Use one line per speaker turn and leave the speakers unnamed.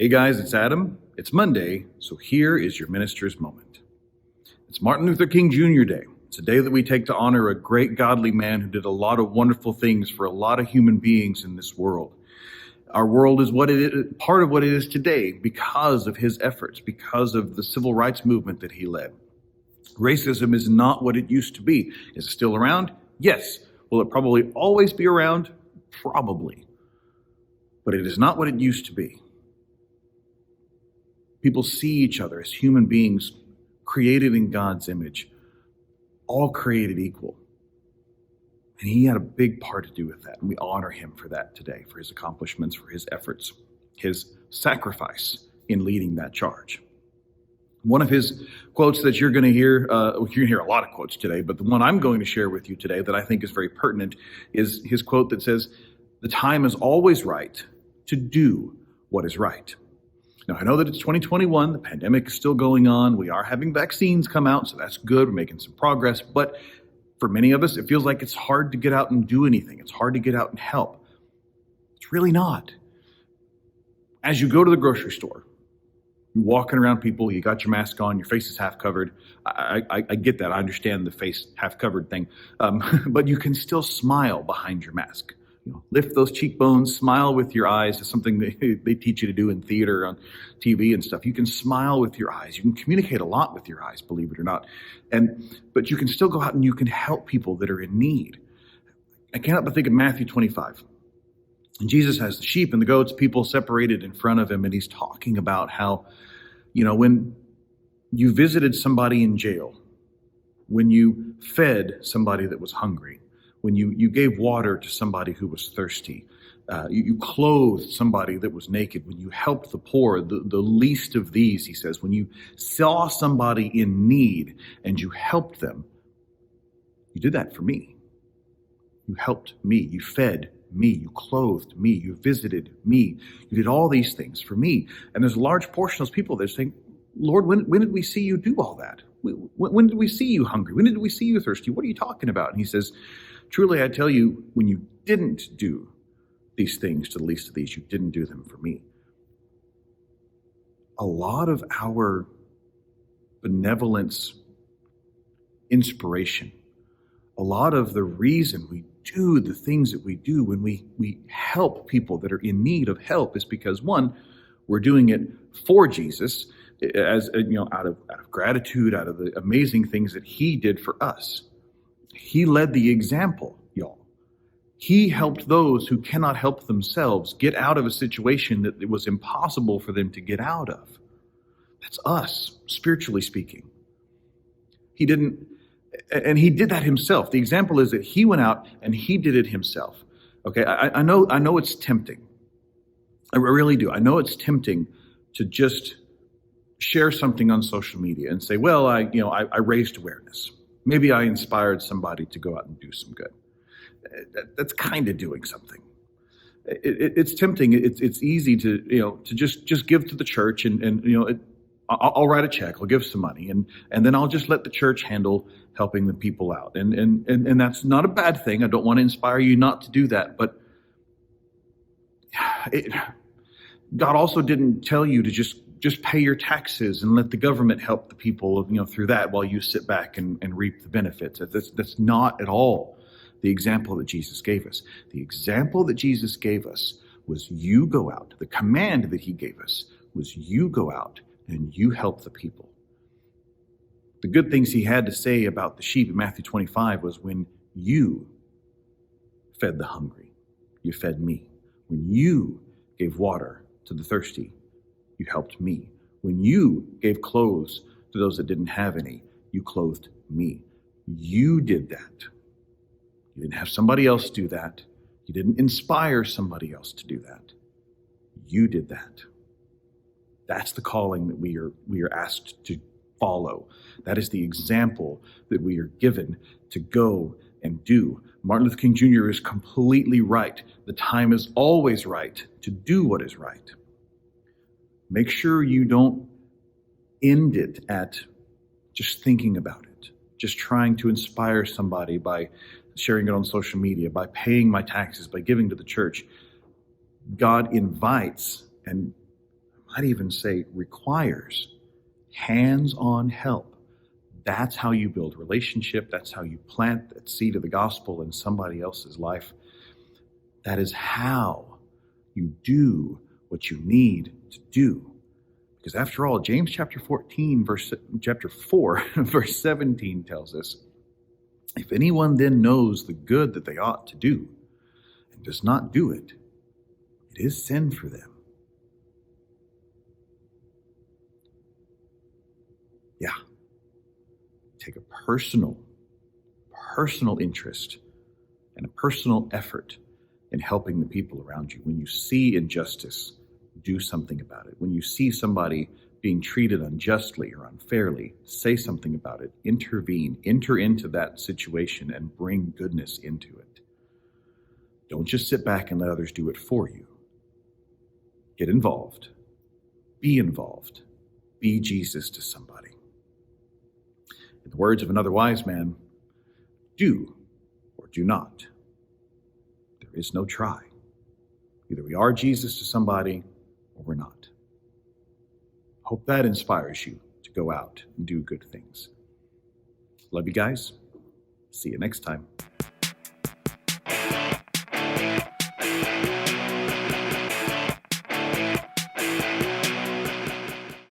Hey guys, it's Adam. It's Monday, so here is your minister's moment. It's Martin Luther King Jr. Day. It's a day that we take to honor a great godly man who did a lot of wonderful things for a lot of human beings in this world. Our world is what it is, part of what it is today because of his efforts, because of the civil rights movement that he led. Racism is not what it used to be. Is it still around? Yes. Will it probably always be around? Probably. But it is not what it used to be. People see each other as human beings created in God's image, all created equal. And he had a big part to do with that. And we honor him for that today, for his accomplishments, for his efforts, his sacrifice in leading that charge. One of his quotes that you're going to hear, you're going to hear a lot of quotes today, but the one I'm going to share with you today that I think is very pertinent is his quote that says, "The time is always right to do what is right." Now, I know that it's 2021, the pandemic is still going on, we are having vaccines come out, so that's good, we're making some progress, but for many of us, it feels like it's hard to get out and do anything. It's hard to get out and help. It's really not. As you go to the grocery store, you're walking around people, you got your mask on, your face is half covered. I get that, I understand the face half covered thing, but you can still smile behind your mask. Lift those cheekbones, smile with your eyes. It's something that they teach you to do in theater, on TV and stuff. You can smile with your eyes. You can communicate a lot with your eyes, believe it or not. But you can still go out and you can help people that are in need. I can't help but think of Matthew 25. And Jesus has the sheep and the goats, people separated in front of him. And he's talking about how, when you visited somebody in jail, when you fed somebody that was hungry, when you gave water to somebody who was thirsty, you clothed somebody that was naked, when you helped the poor, the least of these, he says, when you saw somebody in need and you helped them, you did that for me. You helped me. You fed me. You clothed me. You visited me. You did all these things for me. And there's a large portion of those people that are saying, Lord, when did we see you do all that? When did we see you hungry? When did we see you thirsty? What are you talking about? And he says, truly, I tell you, when you didn't do these things to the least of these, you didn't do them for me. A lot of our benevolence, inspiration, a lot of the reason we do the things that we do when we help people that are in need of help is because, one, we're doing it for Jesus, as out of gratitude, out of the amazing things that he did for us. He led the example, y'all. He helped those who cannot help themselves get out of a situation that it was impossible for them to get out of. That's us, spiritually speaking. He did that himself. The example is that he went out and he did it himself. Okay, I know it's tempting. I really do. I know it's tempting to just share something on social media and say, well, I raised awareness. Maybe I inspired somebody to go out and do some good. That's kind of doing something. It's tempting. It's easy to just give to the church and I'll write a check. I'll give some money and then I'll just let the church handle helping the people out. And that's not a bad thing. I don't want to inspire you not to do that. But God also didn't tell you to just pay your taxes and let the government help the people, through that while you sit back and reap the benefits. That's not at all the example that Jesus gave us. The example that Jesus gave us was you go out. The command that he gave us was you go out and you help the people. The good things he had to say about the sheep in Matthew 25 was when you fed the hungry, you fed me. When you gave water to the thirsty, you helped me. When you gave clothes to those that didn't have any, you clothed me. You did that. You didn't have somebody else do that. You didn't inspire somebody else to do that. You did that. That's the calling that we are asked to follow. That is the example that we are given to go and do. Martin Luther King Jr. is completely right. The time is always right to do what is right. Make sure you don't end it at just thinking about it, just trying to inspire somebody by sharing it on social media, by paying my taxes, by giving to the church. God invites, and I'd even say requires hands-on help. That's how you build relationship. That's how you plant that seed of the gospel in somebody else's life. That is how you do what you need to do. Because after all, James chapter 4, verse 17 tells us, if anyone then knows the good that they ought to do and does not do it, it is sin for them. Yeah. Take a personal interest and a personal effort in helping the people around you. When you see injustice, do something about it. When you see somebody being treated unjustly or unfairly, say something about it. Intervene. Enter into that situation and bring goodness into it. Don't just sit back and let others do it for you. Get involved. Be involved. Be Jesus to somebody. In the words of another wise man, do or do not. There is no try. Either we are Jesus to somebody or we're not. Hope that inspires you to go out and do good things. Love you guys. See you next time.